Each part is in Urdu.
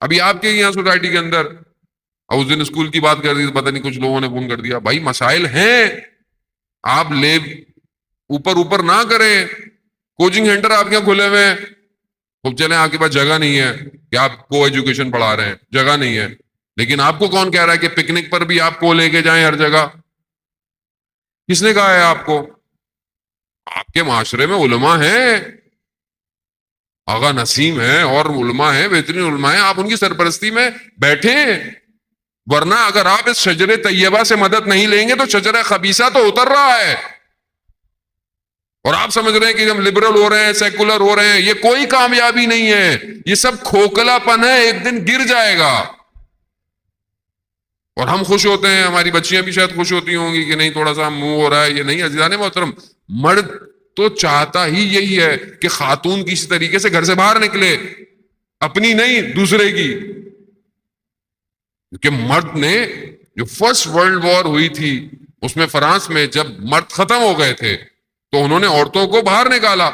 ابھی آپ کے یہاں سوسائٹی کے اندر، اس دن اسکول کی بات کر رہی تھی، پتہ نہیں کچھ لوگوں نے فون کر دیا، بھائی مسائل ہیں، آپ لے اوپر نہ کریں. کوچنگ سینٹر آپ کے یہاں کھلے ہوئے ہیں، خوب چلیں، آپ کے پاس جگہ نہیں ہے کہ آپ کو ایجوکیشن پڑھا رہے ہیں، جگہ نہیں ہے، لیکن آپ کو کون کہہ رہا ہے کہ پکنک پر بھی آپ کو لے کے جائیں ہر جگہ؟ کس نے کہا ہے آپ کو؟ آپ کے معاشرے میں علماء ہیں، آغا نسیم ہیں اور علماء ہیں، بہترین علماء ہیں، آپ ان کی سرپرستی میں بیٹھیں. ورنہ اگر آپ اس شجر طیبہ سے مدد نہیں لیں گے تو شجر خبیثہ تو اتر رہا ہے. اور آپ سمجھ رہے ہیں کہ ہم لبرل ہو رہے ہیں، سیکولر ہو رہے ہیں، یہ کوئی کامیابی نہیں ہے، یہ سب کھوکھلا پن ہے، ایک دن گر جائے گا. اور ہم خوش ہوتے ہیں، ہماری بچیاں بھی شاید خوش ہوتی ہوں گی کہ نہیں تھوڑا سا منہ ہو رہا ہے. یہ نہیں عزیزان محترم، مرد تو چاہتا ہی یہی ہے کہ خاتون کسی طریقے سے گھر سے باہر نکلے، اپنی نہیں دوسرے کی. کیونکہ مرد نے جو فرسٹ ورلڈ وار ہوئی تھی اس میں فرانس میں جب مرد ختم ہو گئے تھے تو انہوں نے عورتوں کو باہر نکالا،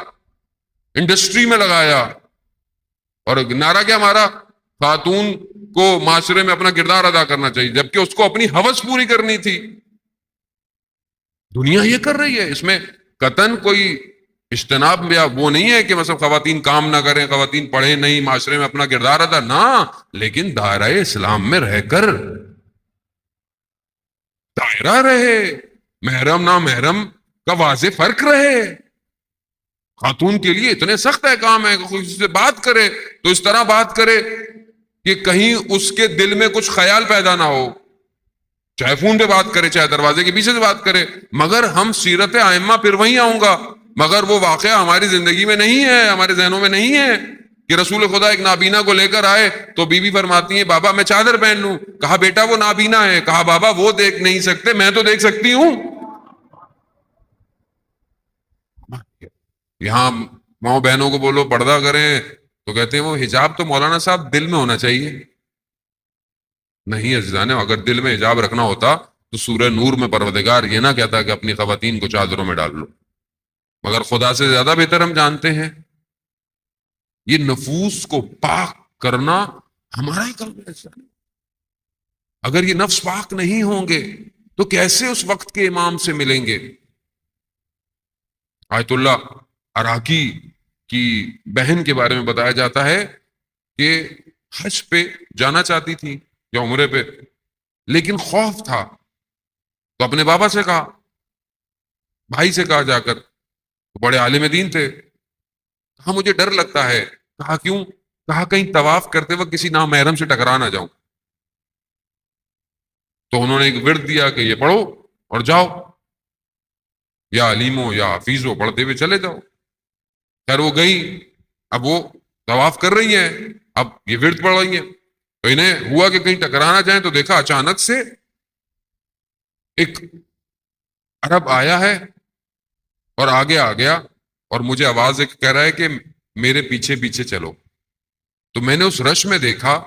انڈسٹری میں لگایا، اور نعرہ کیا ہمارا؟ خاتون کو معاشرے میں اپنا کردار ادا کرنا چاہیے، جبکہ اس کو اپنی ہوس پوری کرنی تھی. دنیا یہ کر رہی ہے، اس میں قطعاً کوئی اجتناب یا وہ نہیں ہے کہ مثلا خواتین کام نہ کریں، خواتین پڑھیں نہیں، معاشرے میں اپنا کردار ادا نہ، لیکن دائرہ اسلام میں رہ کر دائرہ رہے، محرم نہ محرم کا واضح فرق رہے. خاتون کے لیے اتنے سخت احکام ہے کہ کوئی سے بات کرے تو اس طرح بات کرے کہ کہیں اس کے دل میں کچھ خیال پیدا نہ ہو، چاہے فون پہ بات کرے چاہے دروازے کے پیچھے سے بات کرے. مگر ہم سیرت ائمہ پھر وہیں آؤں گا، مگر وہ واقعہ ہماری زندگی میں نہیں ہے، ہمارے ذہنوں میں نہیں ہے کہ رسول خدا ایک نابینا کو لے کر آئے تو بی بی فرماتی ہیں بابا میں چادر پہن لوں، کہا بیٹا وہ نابینا ہے، کہا بابا وہ دیکھ نہیں سکتے، میں تو دیکھ سکتی ہوں. یہاں ماؤں بہنوں کو بولو پردہ کریں تو کہتے ہیں وہ حجاب تو مولانا صاحب دل میں ہونا چاہیے. نہیں عزیزان، اگر دل میں حجاب رکھنا ہوتا تو سورہ نور میں پروردگار یہ نہ کہتا کہ اپنی خواتین کو چادروں میں ڈال لو. مگر خدا سے زیادہ بہتر ہم جانتے ہیں یہ نفوس کو پاک کرنا ہمارا ہی کام ہے. اگر یہ نفس پاک نہیں ہوں گے تو کیسے اس وقت کے امام سے ملیں گے؟ آیت اللہ عراقی کی بہن کے بارے میں بتایا جاتا ہے کہ حج پہ جانا چاہتی تھی یا عمرے پہ، لیکن خوف تھا تو اپنے بابا سے کہا، بھائی سے کہا جا کر، بڑے عالم دین تھے، کہا مجھے ڈر لگتا ہے. کہا کیوں؟ کہا کہیں طواف کرتے وقت کسی نامحرم سے ٹکرا نہ جاؤں. تو انہوں نے ایک ورد دیا کہ یہ پڑھو اور جاؤ، یا علیم ہو یا حفیظ ہو، پڑھتے ہوئے چلے جاؤ. خیر وہ گئی، اب وہ طواف کر رہی ہیں، اب یہ ورد پڑھ رہی ہیں، تو انہیں ہوا کہ کہیں ٹکرانا جائیں تو دیکھا اچانک سے ایک عرب آیا ہے اور آگے آ گیا اور مجھے آواز ایک کہہ رہا ہے کہ میرے پیچھے پیچھے چلو. تو میں نے اس رش میں دیکھا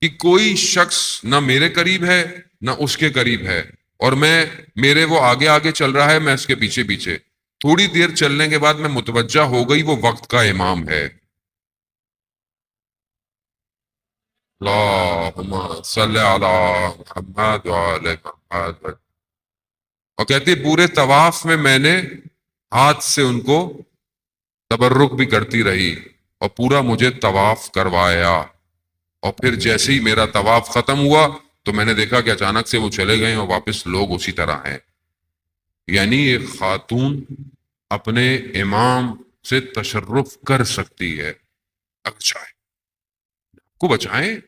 کہ کوئی شخص نہ میرے قریب ہے نہ اس کے قریب ہے، اور میرے وہ آگے آگے چل رہا ہے، میں اس کے پیچھے پیچھے. تھوڑی دیر چلنے کے بعد میں متوجہ ہو گئی وہ وقت کا امام ہے. اللہم صلی علی محمد وعلی محمد. اور کہتے پورے طواف میں میں نے ہاتھ سے ان کو تبرک بھی کرتی رہی اور پورا مجھے طواف کروایا. اور پھر جیسے ہی میرا طواف ختم ہوا تو میں نے دیکھا کہ اچانک سے وہ چلے گئے اور واپس لوگ اسی طرح ہیں. یعنی ایک خاتون اپنے امام سے تشرف کر سکتی ہے اگر چاہے. کو بچائیں